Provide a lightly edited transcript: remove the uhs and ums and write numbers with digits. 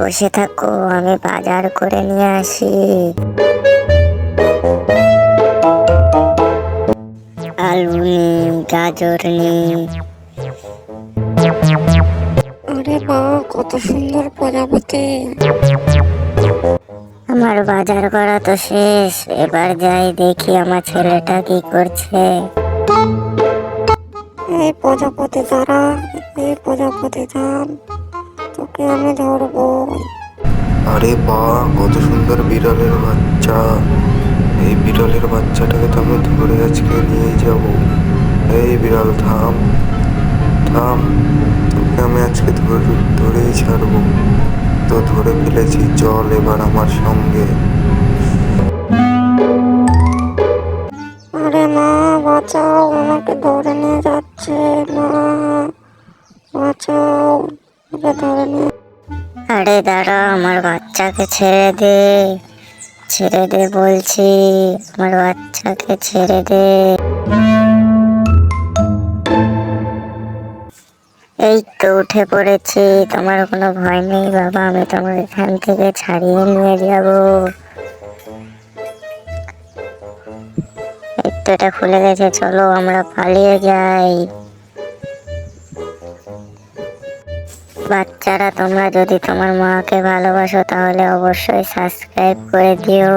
বসে থাকো, আমি বাজার করে নিয়ে আসি। আলু নেই, গাজর নেই। আরে বাহ, কত সুন্দর প্রজাপতি! আমার বাজার করা তো শেষ, এবার যাই দেখি আমার ছেলেটা কি করছে। এই প্রজাপতি দাঁড়া, এই প্রজাপতি দাঁড়, তোকে আমি ধরবো। আরে বাহ, কত সুন্দর বিড়ালের বাচ্চা! এই বিড়ালের বাচ্চাটাকে তো আমি ধরে আজকে নিয়ে যাব। এই বিড়াল থাম, থাম, তোকে আমি আজকে ধরেই ছাড়বো। তো ধরে ফেলেছি, চল এবার আমার সঙ্গে। আরে মা, বাঁচাও, আমাকে ধরে নিয়ে যাচ্ছে। মা, বাঁচাও, আমাকে ধরে নিয়ে। আরে দাঁড়া, আমার বাচ্চাকে ছেড়ে দে, ছেড়ে দে বলছি, আমার বাচ্চাকে ছেড়ে দে। এই তো উঠে পড়েছি, তোমার কোনো ভয় নেই বাবা, আমি তোমার এখান থেকে ছাড়িয়ে নিয়ে যাব। এই তো এটা খুলে গেছে, চলো আমরা পালিয়ে যাই। বাচ্চারা, তোমরা যদি তোমার মাকে ভালোবাসো তাহলে অবশ্যই সাবস্ক্রাইব করে দিও।